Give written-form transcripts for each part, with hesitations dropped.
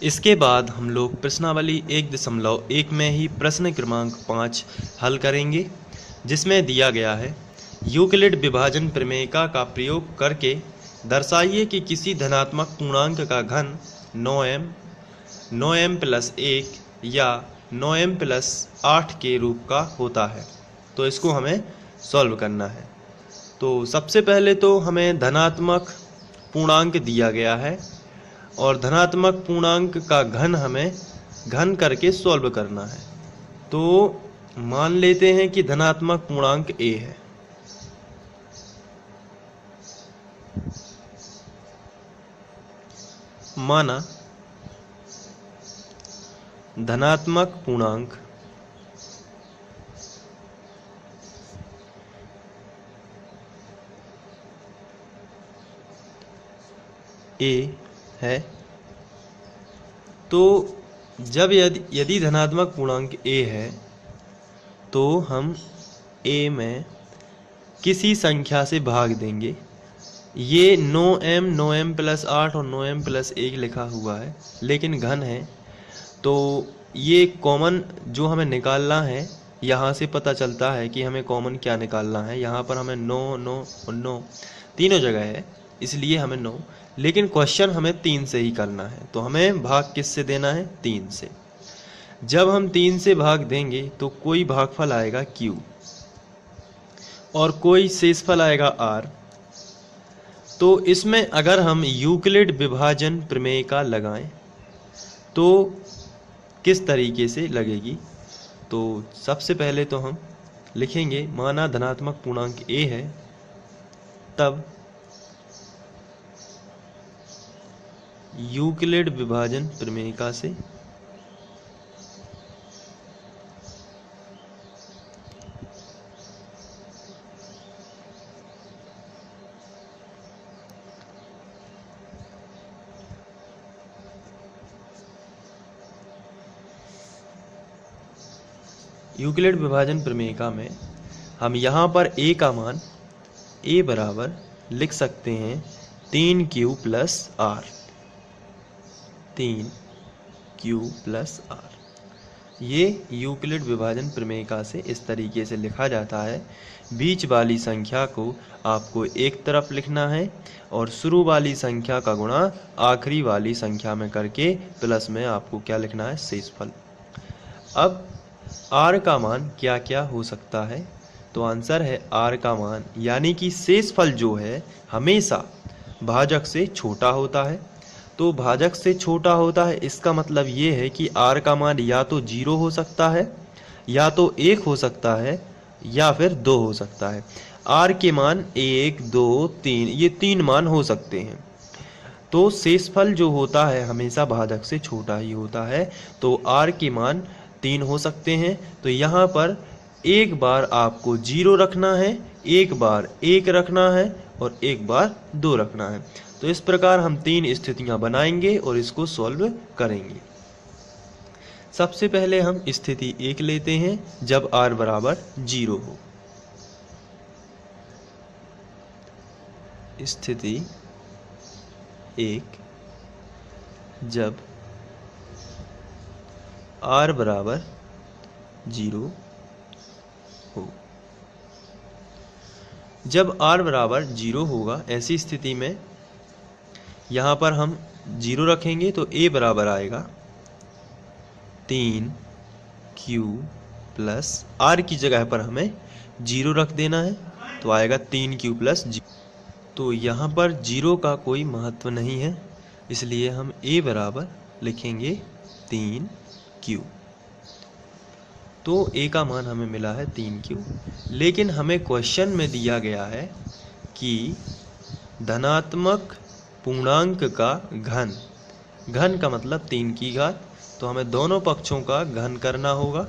इसके बाद हम लोग प्रश्नावली 1.1 में ही प्रश्न क्रमांक 5 हल करेंगे, जिसमें दिया गया है यूक्लिड विभाजन प्रमेय का प्रयोग करके दर्शाइए कि किसी धनात्मक पूर्णांक का घन 9m प्लस 1 या 9m प्लस 8 के रूप का होता है। तो इसको हमें सॉल्व करना है। तो सबसे पहले तो हमें धनात्मक पूर्णांक दिया गया है और धनात्मक पूर्णांक का घन हमें घन करके सॉल्व करना है। तो मान लेते हैं कि धनात्मक पूर्णांक a है। माना धनात्मक पूर्णांक a है, तो जब यदि धनात्मक पूर्णांक a है तो हम a में किसी संख्या से भाग देंगे। ये 9m प्लस 8 और 9m प्लस 1 लिखा हुआ है, लेकिन घन है, तो ये कॉमन जो हमें निकालना है, यहाँ से पता चलता है कि हमें कॉमन क्या निकालना है। यहाँ पर हमें 9 9 और 9 तीनों जगह है, इसलिए हमें 9, लेकिन क्वेश्चन हमें 3 से ही करना है। तो हमें भाग किससे देना है? 3 से। जब हम 3 से भाग देंगे तो कोई भागफल आएगा q और कोई शेषफल आएगा r। तो इसमें अगर हम यूक्लिड विभाजन प्रमेय का लगाएं तो किस तरीके से लगेगी? तो सबसे पहले तो हम लिखेंगे, माना धनात्मक पूर्णांक a है, तब यूक्लिड विभाजन प्रमेय से यूक्लिड विभाजन प्रमेय में हम यहाँ पर a का मान a बराबर लिख सकते हैं 3q plus r। 3q plus r, ये यूक्लिड विभाजन प्रमेय से इस तरीके से लिखा जाता है। बीच वाली संख्या को आपको एक तरफ लिखना है और शुरू वाली संख्या का गुणा आखिरी वाली संख्या में करके प्लस में आपको क्या लिखना है? शेषफल। अब r का मान क्या क्या हो सकता है? तो आंसर है r का मान, यानी कि शेषफल जो है हमेशा भाजक से छोटा होता है। तो भाजक से छोटा होता है, इसका मतलब ये है कि r का मान या तो 0 हो सकता है, या तो 1 हो सकता है, या फिर 2 हो सकता है। r के मान 1 2 3, ये 3 मान हो सकते हैं। तो शेषफल जो होता है हमेशा भाजक से छोटा ही होता है। तो r के मान 3 हो सकते हैं। तो यहाँ पर एक बार आपको 0 रखना है, एक बार 1 रखना है और एक बार 2 रखना है। तो इस प्रकार हम 3 स्थितियां बनाएंगे और इसको सॉल्व करेंगे। सबसे पहले हम स्थिति 1 लेते हैं, जब r बराबर 0 हो। स्थिति 1, जब r बराबर 0 हो। जब r बराबर 0 होगा, ऐसी स्थिति में यहाँ पर हम 0 रखेंगे तो a बराबर आएगा 3q प्लस r की जगह पर हमें 0 रख देना है, तो आएगा 3q प्लस 0। तो यहाँ पर 0 का कोई महत्व नहीं है, इसलिए हम a बराबर लिखेंगे 3q। तो a का मान हमें मिला है 3q, लेकिन हमें क्वेश्चन में दिया गया है कि धनात्मक पूर्णांक का घन, घन का मतलब 3 की घात, तो हमें दोनों पक्षों का घन करना होगा।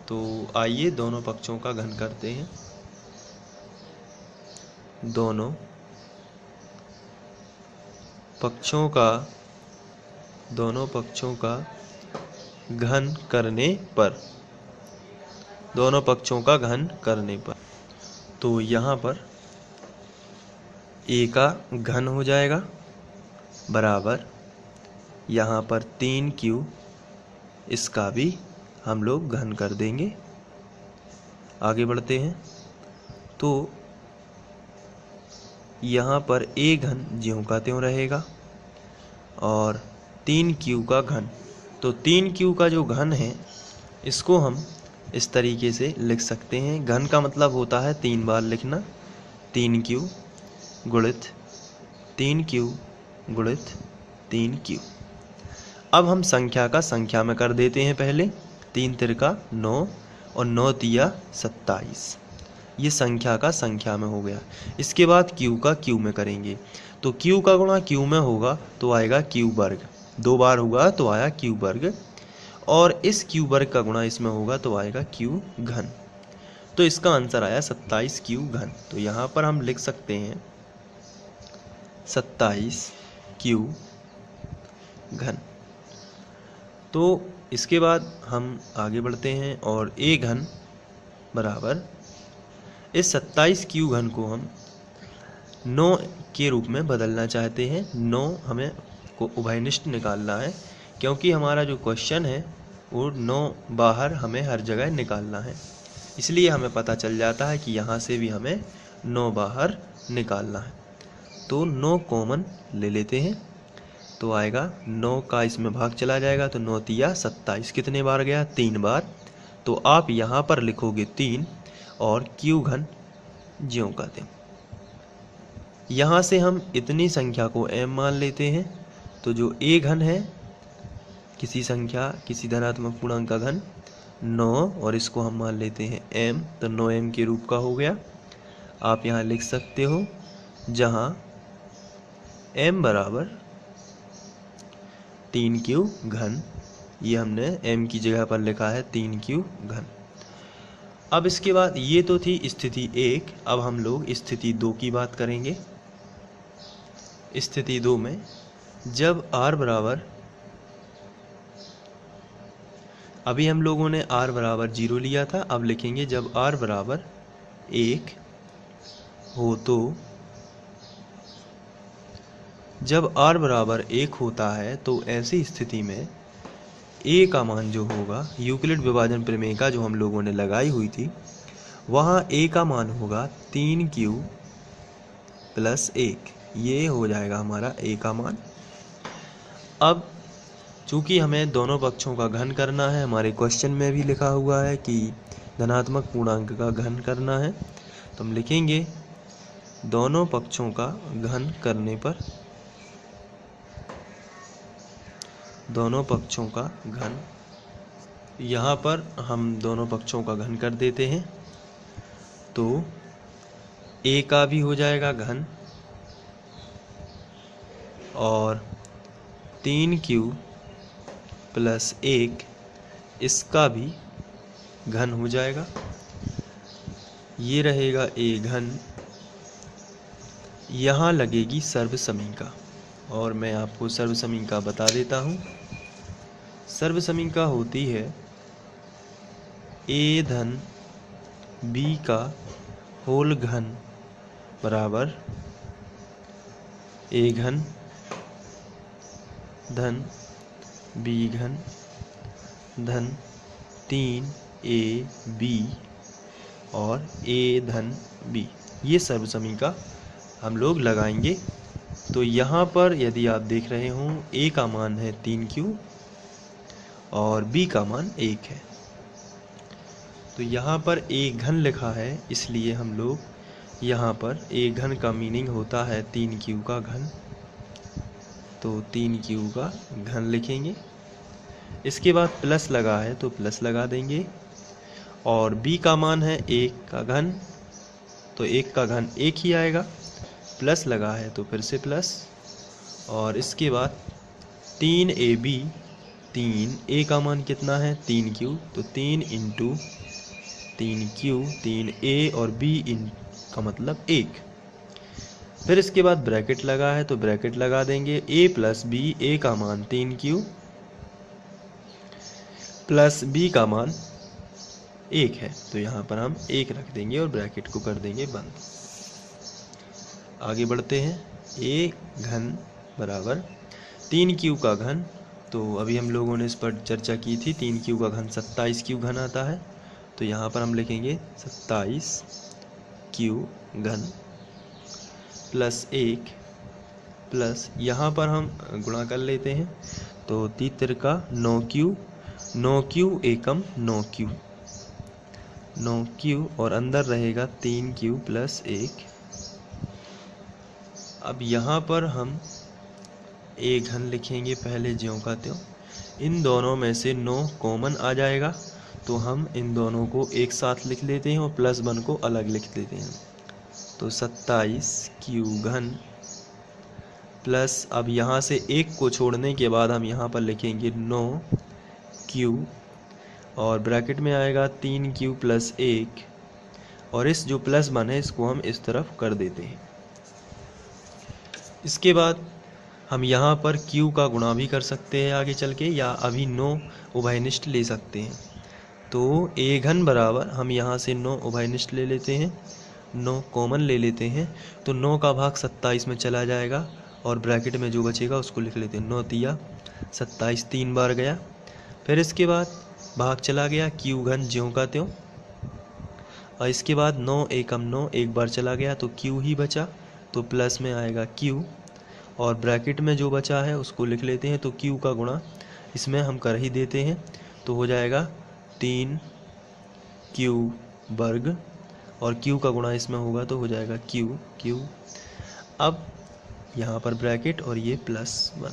तो आइए दोनों पक्षों का घन करते हैं। दोनों पक्षों का घन करने पर, दोनों पक्षों का घन करने पर, तो यहाँ पर a का घन हो जाएगा बराबर यहाँ पर 3Q, इसका भी हम लोग घन कर देंगे। आगे बढ़ते हैं तो यहाँ पर A घन ज्यों का त्यों रहेगा और 3Q का घन। तो 3Q का जो घन है इसको हम इस तरीके से लिख सकते हैं। घन का मतलब होता है 3 बार लिखना, 3Q गुणित 3Q गुणित 3Q। अब हम संख्या का संख्या में कर देते हैं पहले। 3 तिरका 9 और 9 तिया 27, ये संख्या का संख्या में हो गया। इसके बाद Q का Q में करेंगे तो Q का गुणा Q में होगा तो आएगा Q वर्ग, 2 बार होगा तो आया Q वर्ग, और इस Q वर्ग का गुणा इसमें होगा तो आएगा Q घन। तो इसका आंसर आया 27Q घन। तो यहाँ पर हम लिख सकते हैं 27Q घन। तो इसके बाद हम आगे बढ़ते हैं और A घन बराबर, इस 27Q घन को हम 9 के रूप में बदलना चाहते हैं। 9 हमें को उभयनिष्ठ निकालना है, क्योंकि हमारा जो क्वेश्चन है वो 9 बाहर हमें हर जगह निकालना है। इसलिए हमें पता चल जाता है कि यहाँ से भी हमें 9 बाहर निकालना है। तो 9 कॉमन ले लेते हैं तो आएगा 9 का इसमें भाग चला जाएगा तो 9 तिया 27, कितने बार गया? 3 बार। तो आप यहाँ पर लिखोगे 3 और Q घन ज्यों का त्यों। यहाँ से हम इतनी संख्या को m मान लेते हैं। तो जो A घन है, किसी संख्या किसी धनात्मक पूर्णांक का घन 9, और इसको हम मान लेते हैं m, तो 9m के रूप का हो गया। आप यहाँ लिख सकते हो जहाँ m बराबर 3Q घन, ये हमने m की जगह पर लिखा है 3Q घन। अब इसके बाद ये तो थी स्थिति 1। अब हम लोग स्थिति 2 की बात करेंगे। स्थिति 2 में जब r बराबर, अभी हम लोगों ने r बराबर 0 लिया था, अब लिखेंगे जब r बराबर 1 हो तो, जब r बराबर 1 होता है तो ऐसी स्थिति में a का मान जो होगा, यूक्लिड विभाजन प्रमेय का जो हम लोगों ने लगाई हुई थी, वहाँ a का मान होगा 3Q प्लस 1। ये हो जाएगा हमारा a का मान। अब चूँकि हमें दोनों पक्षों का घन करना है, हमारे क्वेश्चन में भी लिखा हुआ है कि धनात्मक पूर्णांक का घन करना है, तो हम लिखेंगे दोनों पक्षों का घन करने पर, दोनों पक्षों का घन, यहाँ पर हम दोनों पक्षों का घन कर देते हैं तो a का भी हो जाएगा घन और 3Q प्लस 1 इसका भी घन हो जाएगा। ये रहेगा a घन। यहाँ लगेगी सर्वसमीका, और मैं आपको सर्वसमीका बता देता हूँ। सर्वसमीका होती है a धन b का होल घन बराबर a घन धन b घन धन 3ab और a धन b। ये सर्वसमीका हम लोग लगाएंगे। तो यहाँ पर यदि आप देख रहे हो a का मान है 3Q और b का मान 1 है, तो यहाँ पर a घन लिखा है, इसलिए हम लोग यहाँ पर a घन का मीनिंग होता है 3Q का घन, तो 3Q का घन लिखेंगे। इसके बाद प्लस लगा है तो प्लस लगा देंगे, और b का मान है 1 का घन, तो 1 का घन 1 ही आएगा। प्लस लगा है तो फिर से प्लस, और इसके बाद 3ab, 3 a का मान कितना है 3Q, तो 3 इंटू 3Q, 3a और b इन का मतलब 1। फिर इसके बाद ब्रैकेट लगा है तो ब्रैकेट लगा देंगे। a प्लस b, a का मान 3Q प्लस b का मान 1 है, तो यहाँ पर हम 1 रख देंगे और ब्रैकेट को कर देंगे बंद। आगे बढ़ते हैं। a घन बराबर 3Q का घन तो अभी हम लोगों ने इस पर चर्चा की थी, 3 क्यू का घन 27 क्यू घन आता है। तो यहाँ पर हम लिखेंगे 27 क्यू घन प्लस 1 प्लस यहाँ पर हम गुणा कर लेते हैं, तो 3 तिरका 9 क्यू एकम 9 क्यू और अंदर रहेगा 3 क्यू प्लस 1। अब यहाँ पर हम ए घन लिखेंगे पहले ज्यों का त्यों। इन दोनों में से 9 कॉमन आ जाएगा, तो हम इन दोनों को एक साथ लिख लेते हैं और +1 को अलग लिख लेते हैं। तो 27 क्यू घन प्लस, अब यहाँ से 1 को छोड़ने के बाद हम यहाँ पर लिखेंगे 9 क्यू और ब्रैकेट में आएगा 3 क्यू प्लस 1, और इस जो +1 है इसको हम इस तरफ कर देते हैं। इसके बाद हम यहाँ पर q का गुणा भी कर सकते हैं आगे चल के, या अभी 9 उभयनिष्ठ ले सकते हैं। तो a घन बराबर, हम यहाँ से 9 उभयनिष्ठ ले लेते हैं, 9 कॉमन ले लेते हैं, तो 9 का भाग 27 में चला जाएगा और ब्रैकेट में जो बचेगा उसको लिख लेते हैं। 9 तिया 27 3 बार गया, फिर इसके बाद भाग चला गया, q घन ज्यों का त्यों, और इसके बाद 9 एकम 9 एक बार चला गया तो q ही बचा, तो प्लस में आएगा q और ब्रैकेट में जो बचा है उसको लिख लेते हैं। तो q का गुणा इसमें हम कर ही देते हैं, तो हो जाएगा 3 क्यू वर्ग, और q का गुणा इसमें होगा तो हो जाएगा q। अब यहाँ पर ब्रैकेट और ये +1।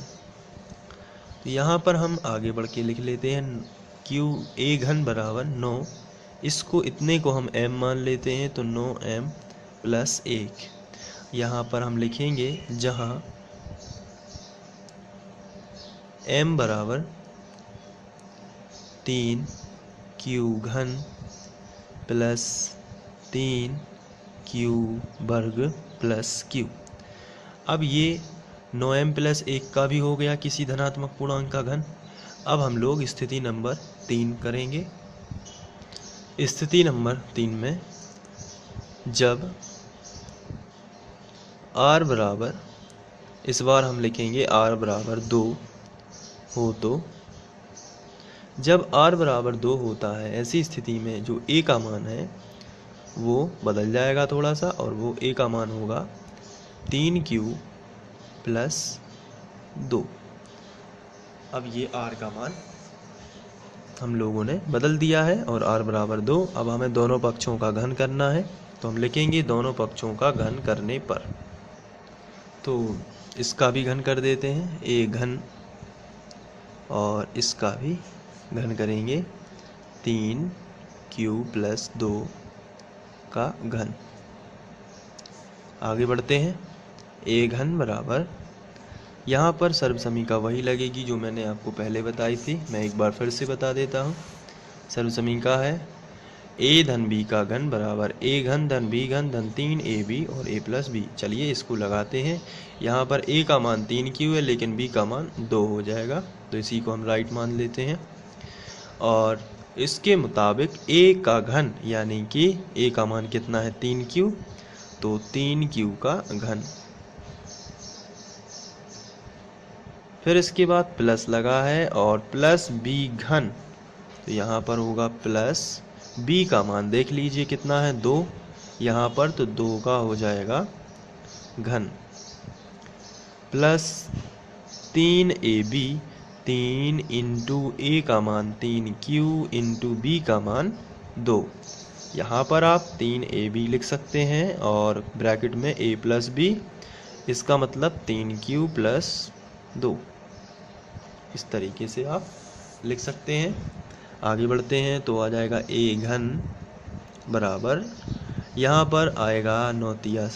तो यहाँ पर हम आगे बढ़ के लिख लेते हैं q a घन बराबर 9, इसको इतने को हम m मान लेते हैं, तो 9m प्लस 1। यहाँ पर हम लिखेंगे जहाँ m बराबर 3 क्यू घन प्लस 3 क्यू वर्ग प्लस q। अब ये 9m प्लस 1 का भी हो गया किसी धनात्मक पूर्णांक का घन। अब हम लोग स्थिति नंबर 3 करेंगे। स्थिति नंबर 3 में जब r बराबर, इस बार हम लिखेंगे r बराबर 2 हो, तो जब r बराबर 2 होता है ऐसी स्थिति में जो a का मान है वो बदल जाएगा थोड़ा सा, और वो a का मान होगा 3q प्लस 2। अब ये r का मान हम लोगों ने बदल दिया है और r बराबर 2। अब हमें दोनों पक्षों का घन करना है, तो हम लिखेंगे दोनों पक्षों का घन करने पर, तो इसका भी घन कर देते हैं a घन, और इसका भी घन करेंगे 3q प्लस 2 का घन। आगे बढ़ते हैं। a घन बराबर, यहाँ पर सर्वसमीका वही लगेगी जो मैंने आपको पहले बताई थी, मैं एक बार फिर से बता देता हूँ। सर्वसमीका है a धन b का घन बराबर a घन धन b घन धन 3ab और a प्लस b। चलिए इसको लगाते हैं। यहाँ पर a का मान 3q है लेकिन b का मान 2 हो जाएगा, तो इसी को हम राइट मान लेते हैं। और इसके मुताबिक a का घन, यानी कि a का मान कितना है 3q, तो 3q का घन। फिर इसके बाद प्लस लगा है और प्लस b घन, तो यहाँ पर होगा प्लस b का मान देख लीजिए कितना है 2 यहाँ पर, तो 2 का हो जाएगा घन, प्लस 3ab, 3 इंटू a का मान 3q इंटू b का मान 2। यहाँ पर आप 3ab लिख सकते हैं और ब्रैकेट में a प्लस b, इसका मतलब 3q प्लस 2। इस तरीके से आप लिख सकते हैं। आगे बढ़ते हैं तो आ जाएगा a घन बराबर, यहाँ पर आएगा 9 तिया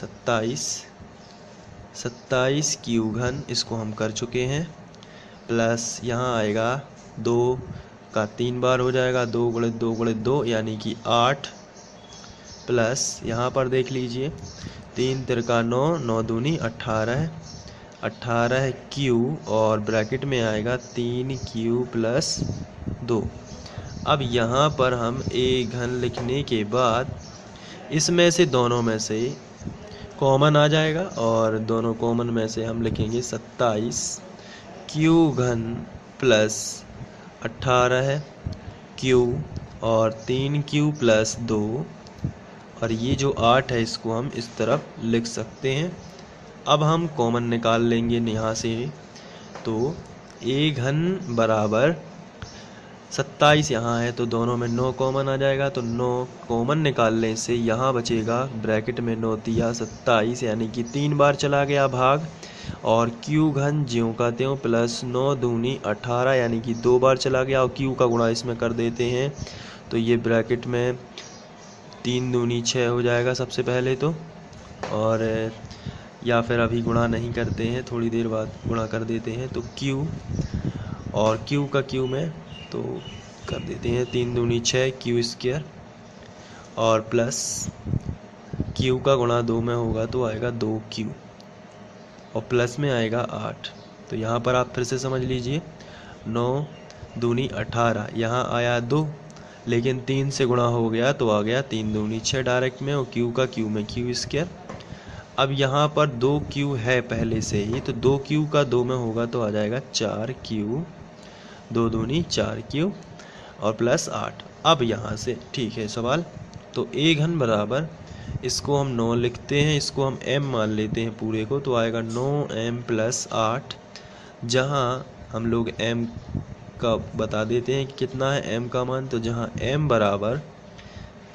27 क्यू घन, इसको हम कर चुके हैं, प्लस यहाँ आएगा 2 का 3 बार हो जाएगा, 2 गुणित 2 गुणित 2 यानी कि 8, प्लस यहाँ पर देख लीजिए 3 तिरका 9, 9 दूनी 18 क्यू और ब्रैकेट में आएगा 3q प्लस 2। अब यहाँ पर हम a घन लिखने के बाद इसमें से दोनों में से कॉमन आ जाएगा और दोनों कॉमन में से हम लिखेंगे 27 क्यू घन प्लस 18 है क्यू और 3Q प्लस 2 और ये जो 8 है इसको हम इस तरफ लिख सकते हैं। अब हम कॉमन निकाल लेंगे यहाँ से, तो a घन बराबर 27 यहाँ है तो दोनों में 9 कॉमन आ जाएगा, तो 9 कॉमन निकालने से यहाँ बचेगा ब्रैकेट में 9 तिया 27 यानी कि 3 बार चला गया भाग, और q घन ज्यों का त्यों प्लस 9 दूनी 18 यानी कि 2 बार चला गया, और q का गुणा इसमें कर देते हैं तो ये ब्रैकेट में 3 दूनी 6 हो जाएगा सबसे पहले तो, और या फिर अभी गुणा नहीं करते हैं, थोड़ी देर बाद गुणा कर देते हैं, तो q और q का q में तो कर देते हैं 3 दूनी 6 q स्क्वायर और प्लस q का गुणा 2 में होगा तो आएगा 2q और प्लस में आएगा 8। तो यहाँ पर आप फिर से समझ लीजिए 9 दूनी 18 यहाँ आया 2 लेकिन 3 से गुणा हो गया तो आ गया 3 दूनी 6 डायरेक्ट में, और q का q में q स्क्वायर। अब यहाँ पर 2q है पहले से ही तो 2q का 2 में होगा तो आ जाएगा 4q 2 दूनी 4q और प्लस 8। अब यहाँ से ठीक है सवाल, तो a घन बराबर इसको हम 9 लिखते हैं, इसको हम m मान लेते हैं पूरे को, तो आएगा 9m प्लस 8, जहाँ हम लोग m का बता देते हैं कि कितना है m का मान, तो जहाँ m बराबर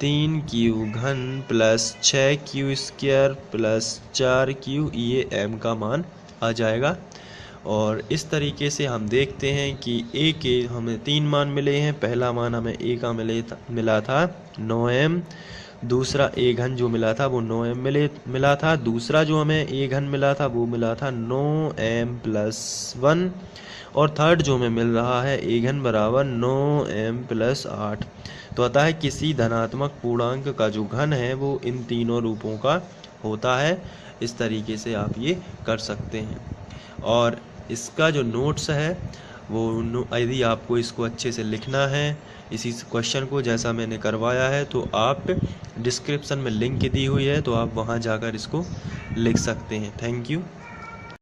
3q घन plus 6q square plus 4q, ये m का मान आ जाएगा। और इस तरीके से हम देखते हैं कि a के हमें 3 मान मिले हैं। पहला मान हमें a का मिला था 9m, दूसरा a घन जो मिला था वो 9m मिला था, दूसरा जो हमें a घन मिला था वो मिला था 9m प्लस 1, और थर्ड जो हमें मिल रहा है a घन बराबर 9m प्लस 8। तो अतः है किसी धनात्मक पूर्णांक का जो घन है वो इन तीनों रूपों का होता है। इस तरीके से आप ये कर सकते हैं। और इसका जो नोट्स है वो यदि आपको इसको अच्छे से लिखना है इसी क्वेश्चन को जैसा मैंने करवाया है, तो आप डिस्क्रिप्शन में लिंक दी हुई है तो आप वहां जाकर इसको लिख सकते हैं। Thank you.